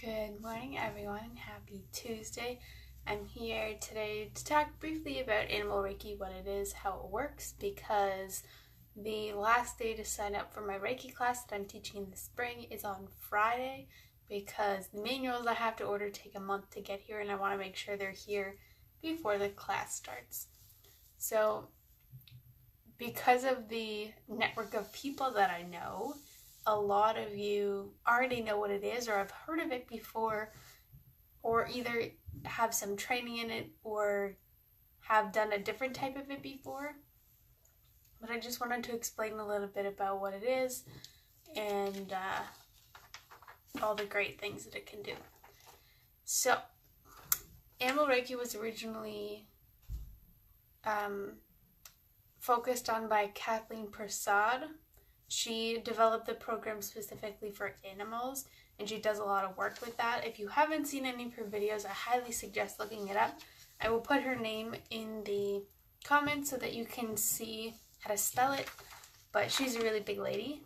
Good morning, everyone, and happy Tuesday. I'm here today to talk briefly about Animal Reiki, what it is, how it works, because the last day to sign up for my Reiki class that I'm teaching in the spring is on Friday, because the manuals I have to order take a month to get here, and I want to make sure they're here before the class starts. So, because of the network of people that I know, a lot of you already know what it is or have heard of it before, or either have some training in it or have done a different type of it before. But I just wanted to explain a little bit about what it is and all the great things that it can do. So, Animal Reiki was originally focused on by Kathleen Prasad. She developed the program specifically for animals, and she does a lot of work with that. If you haven't seen any of her videos, I highly suggest looking it up. I will put her name in the comments so that you can see how to spell it, but she's a really big lady.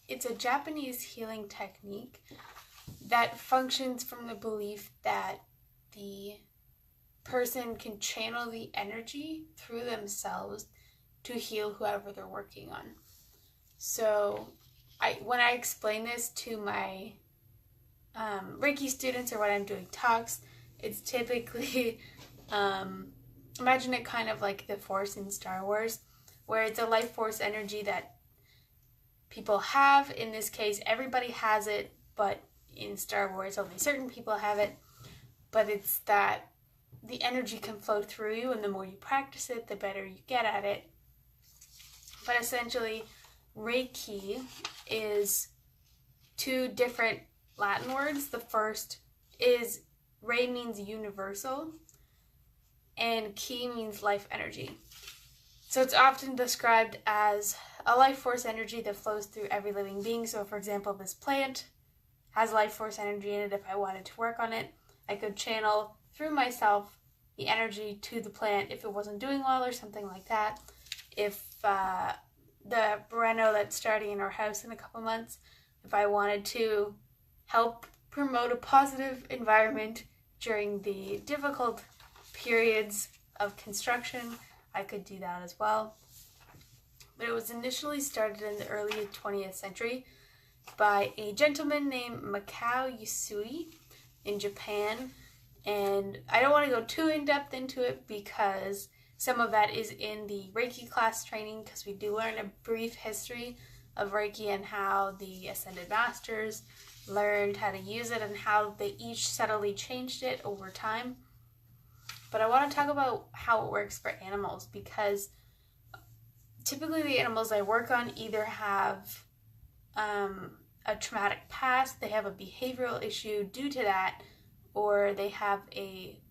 It's a Japanese healing technique that functions from the belief that the person can channel the energy through themselves to heal whoever they're working on. So when I explain this to my Reiki students or when I'm doing talks, it's typically, imagine it kind of like the Force in Star Wars, where it's a life force energy that people have. In this case, everybody has it, but in Star Wars, only certain people have it. But it's that the energy can flow through you, and the more you practice it, the better you get at it. But essentially, Reiki is two different Latin words. The first is Rei means universal, and Ki means life energy. So it's often described as a life force energy that flows through every living being. So for example, this plant has life force energy in it. If I wanted to work on it, I could channel through myself the energy to the plant if it wasn't doing well or something like that. If the Breno that's starting in our house in a couple months, if I wanted to help promote a positive environment during the difficult periods of construction, I could do that as well. But it was initially started in the early 20th century by a gentleman named Mikao Usui in Japan. And I don't want to go too in-depth into it because some of that is in the Reiki class training, because we do learn a brief history of Reiki and how the Ascended Masters learned how to use it and how they each subtly changed it over time. But I want to talk about how it works for animals, because typically the animals I work on either have a traumatic past, they have a behavioral issue due to that, or they have a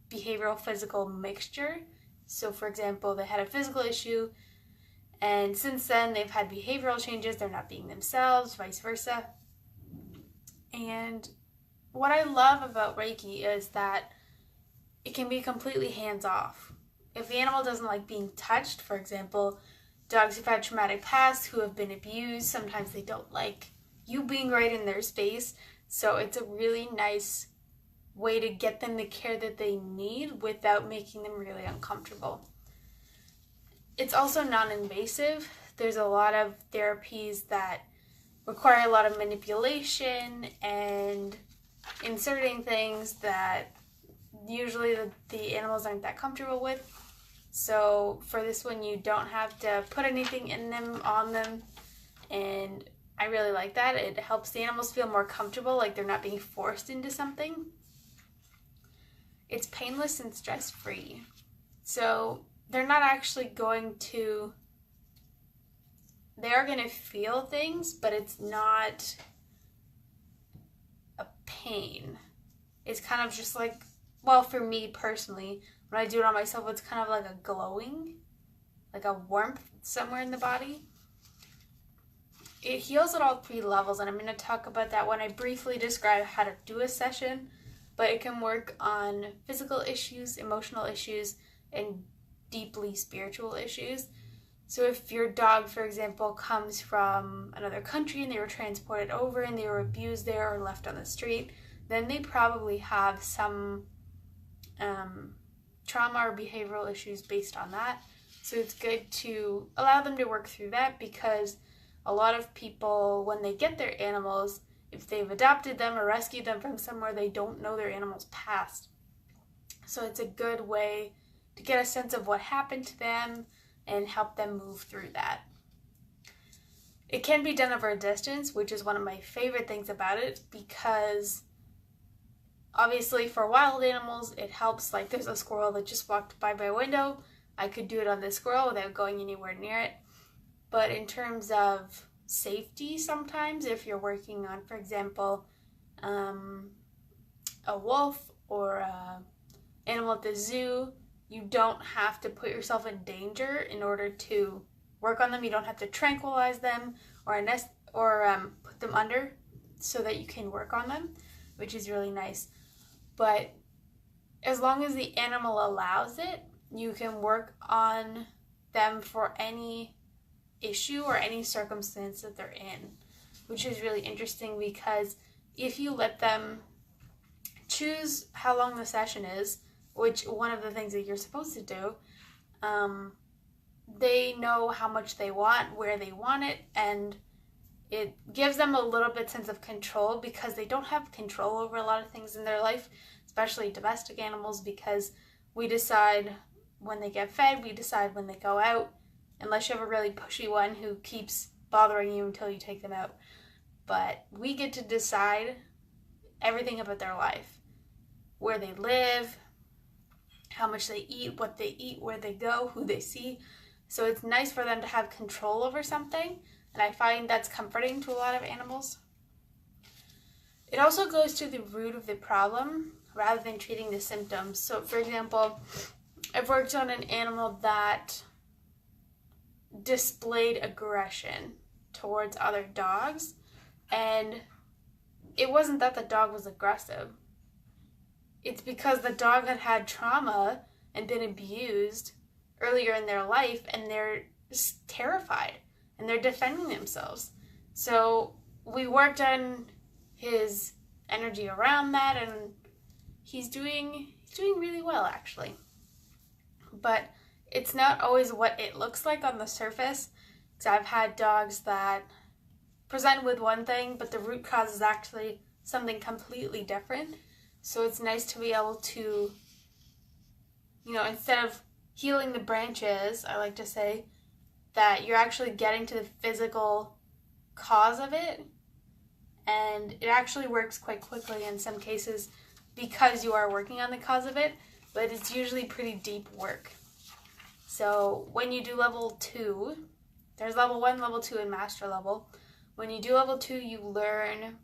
behavioral physical mixture. So for example, they had a physical issue, and since then they've had behavioral changes, they're not being themselves, vice versa. And what I love about Reiki is that it can be completely hands-off. If the animal doesn't like being touched, for example, dogs who've had traumatic pasts, who have been abused, sometimes they don't like you being right in their space. So it's a really nice way to get them the care that they need without making them really uncomfortable. It's also non-invasive. There's a lot of therapies that require a lot of manipulation and inserting things that usually the animals aren't that comfortable with. So for this one, you don't have to put anything in them, on them, and I really like that. It helps the animals feel more comfortable, like they're not being forced into something. It's painless and stress-free. So they're not actually going to, they are going to feel things, but it's not a pain. It's kind of just like, well, for me personally, when I do it on myself, it's kind of like a glowing, like a warmth somewhere in the body. It heals at all 3 levels, and I'm going to talk about that when I briefly describe how to do a session, but it can work on physical issues, emotional issues, and deeply spiritual issues. So if your dog, for example, comes from another country and they were transported over and they were abused there or left on the street, then they probably have some trauma or behavioral issues based on that. So it's good to allow them to work through that, because a lot of people, when they get their animals, if they've adopted them or rescued them from somewhere, they don't know their animal's past. So it's a good way to get a sense of what happened to them and help them move through that. It can be done over a distance, which is one of my favorite things about it, because obviously for wild animals, it helps. Like there's a squirrel that just walked by my window. I could do it on this squirrel without going anywhere near it. But in terms of safety, sometimes if you're working on, for example, a wolf or an animal at the zoo, you don't have to put yourself in danger in order to work on them. You don't have to tranquilize them or put them under so that you can work on them, which is really nice. But as long as the animal allows it, you can work on them for any issue or any circumstance that they're in, which is really interesting, because if you let them choose how long the session is, which one of the things that you're supposed to do, they know how much they want, where they want it, and it gives them a little bit sense of control, because they don't have control over a lot of things in their life, especially domestic animals, because we decide when they get fed, we decide when they go out, unless you have a really pushy one who keeps bothering you until you take them out. But we get to decide everything about their life, where they live, how much they eat, what they eat, where they go, who they see. So it's nice for them to have control over something, and I find that's comforting to a lot of animals. It also goes to the root of the problem rather than treating the symptoms. So for example, I've worked on an animal that displayed aggression towards other dogs, and it wasn't that the dog was aggressive. It's because the dog had had trauma and been abused earlier in their life, and they're just terrified and they're defending themselves. So we worked on his energy around that, and he's doing really well, actually. But it's not always what it looks like on the surface, because I've had dogs that present with one thing, but the root cause is actually something completely different. So it's nice to be able to, instead of healing the branches, I like to say that you're actually getting to the physical cause of it, and it actually works quite quickly in some cases because you are working on the cause of it, but it's usually pretty deep work. So when you do level 2, there's level 1, level 2, and master level. When you do level 2, you learn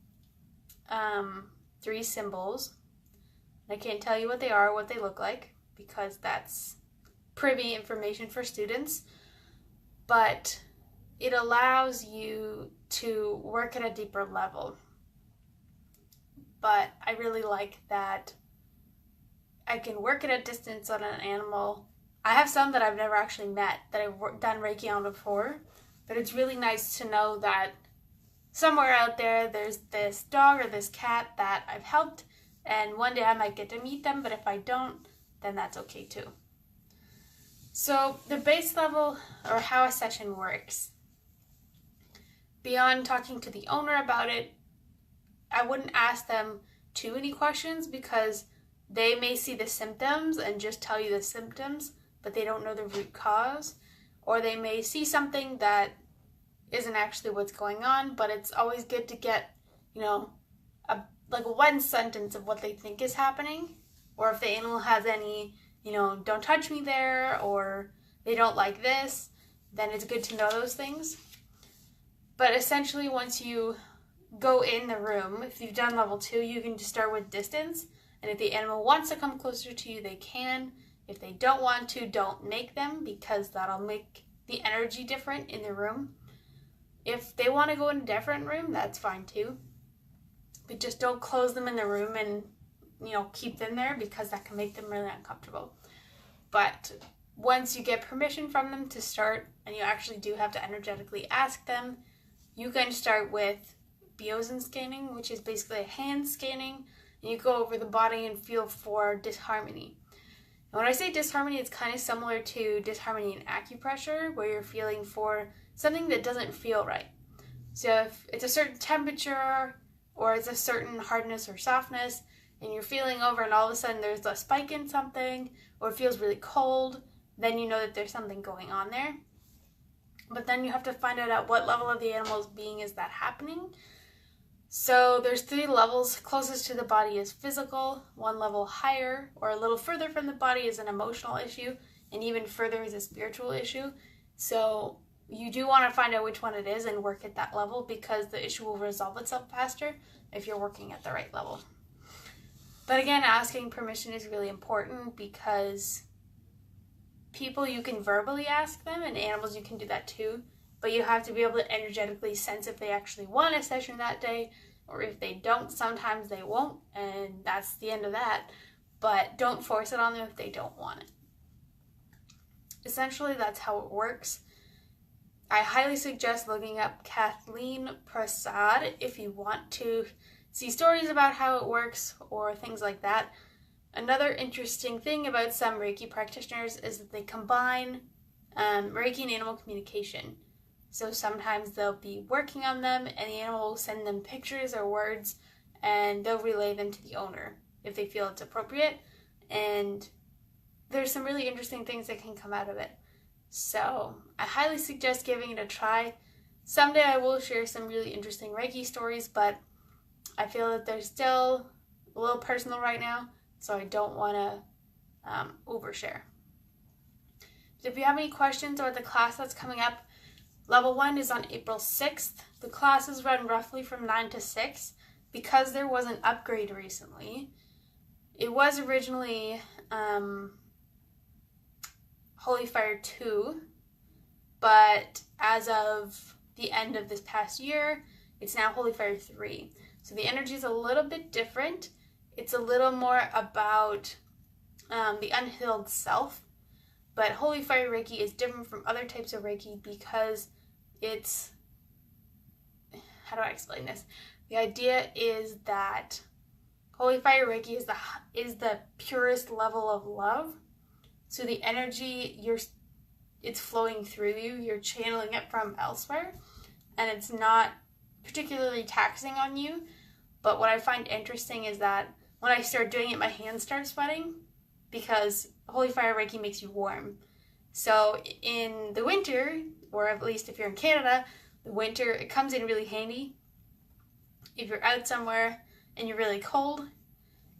3 symbols. I can't tell you what they are, what they look like, because that's privy information for students. But it allows you to work at a deeper level. But I really like that I can work at a distance on an animal. I have some that I've never actually met, that I've done Reiki on before, but it's really nice to know that somewhere out there's this dog or this cat that I've helped, and one day I might get to meet them, but if I don't, then that's okay too. So the base level, or how a session works, beyond talking to the owner about it, I wouldn't ask them too many questions, because they may see the symptoms and just tell you the symptoms, but they don't know the root cause. Or they may see something that isn't actually what's going on, but it's always good to get, like one sentence of what they think is happening. Or if the animal has any, don't touch me there, or they don't like this, then it's good to know those things. But essentially, once you go in the room, if you've done level 2, you can just start with distance. And if the animal wants to come closer to you, they can. If they don't want to, don't make them, because that'll make the energy different in the room. If they want to go in a different room, that's fine too. But just don't close them in the room and, keep them there, because that can make them really uncomfortable. But once you get permission from them to start, and you actually do have to energetically ask them, you can start with Biosen scanning, which is basically a hand scanning, and you go over the body and feel for disharmony. And when I say disharmony, it's kind of similar to disharmony in acupressure, where you're feeling for something that doesn't feel right. So if it's a certain temperature, or it's a certain hardness or softness, and you're feeling over and all of a sudden there's a spike in something, or it feels really cold, then you know that there's something going on there. But then you have to find out at what level of the animal's being is that happening. So there's 3 levels. Closest to the body is physical, 1 level higher or a little further from the body is an emotional issue, and even further is a spiritual issue. So you do want to find out which one it is and work at that level, because the issue will resolve itself faster if you're working at the right level. But again, asking permission is really important, because people, you can verbally ask them, and animals you can do that too, but you have to be able to energetically sense if they actually want a session that day, or if they don't. Sometimes they won't, and that's the end of that, but don't force it on them if they don't want it. Essentially, that's how it works. I highly suggest looking up Kathleen Prasad if you want to see stories about how it works or things like that. Another interesting thing about some Reiki practitioners is that they combine Reiki and animal communication. So sometimes they'll be working on them and the animal will send them pictures or words, and they'll relay them to the owner if they feel it's appropriate. And there's some really interesting things that can come out of it. So I highly suggest giving it a try. Someday I will share some really interesting Reiki stories, but I feel that they're still a little personal right now, so I don't want to overshare. If you have any questions about the class that's coming up, Level 1 is on April 6th. The classes run roughly from 9 to 6. Because there was an upgrade recently, it was originally Holy Fire 2, but as of the end of this past year, it's now Holy Fire 3. So the energy is a little bit different. It's a little more about the unhealed self, but Holy Fire Reiki is different from other types of Reiki because it's, how do I explain this? The idea is that Holy Fire Reiki is the purest level of love. So the energy, it's flowing through you, you're channeling it from elsewhere, and it's not particularly taxing on you. But what I find interesting is that when I start doing it, my hands start sweating, because Holy Fire Reiki makes you warm. So in the winter, or at least if you're in Canada, the winter, it comes in really handy. If you're out somewhere and you're really cold,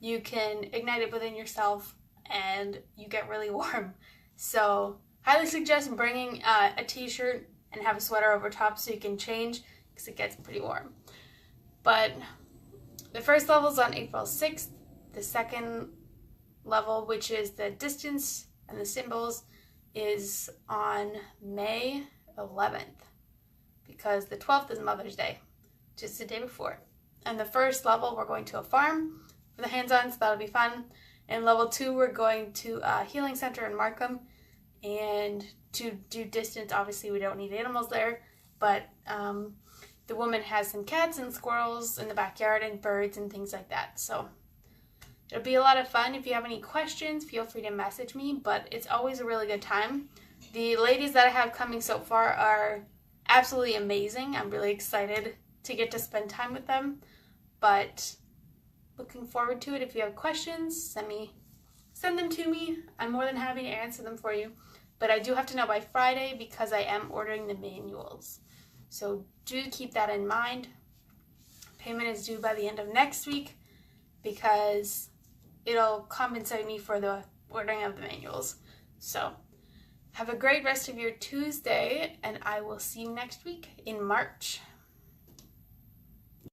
you can ignite it within yourself and you get really warm. So highly suggest bringing a t-shirt and have a sweater over top so you can change, because it gets pretty warm. But the first level is on April 6th. The second level, which is the distance and the symbols, is on May 11th, because the 12th is Mother's Day, just the day before. And the first level, we're going to a farm for the hands-on, so that'll be fun. And level 2, we're going to a healing center in Markham. And to do distance, obviously we don't need animals there, but the woman has some cats and squirrels in the backyard and birds and things like that. So it'll be a lot of fun. If you have any questions, feel free to message me, but it's always a really good time. The ladies that I have coming so far are absolutely amazing. I'm really excited to get to spend time with them, but looking forward to it. If you have questions, send them to me. I'm more than happy to answer them for you, but I do have to know by Friday, because I am ordering the manuals. So do keep that in mind. Payment is due by the end of next week, because it'll compensate me for the ordering of the manuals. So have a great rest of your Tuesday, and I will see you next week in March.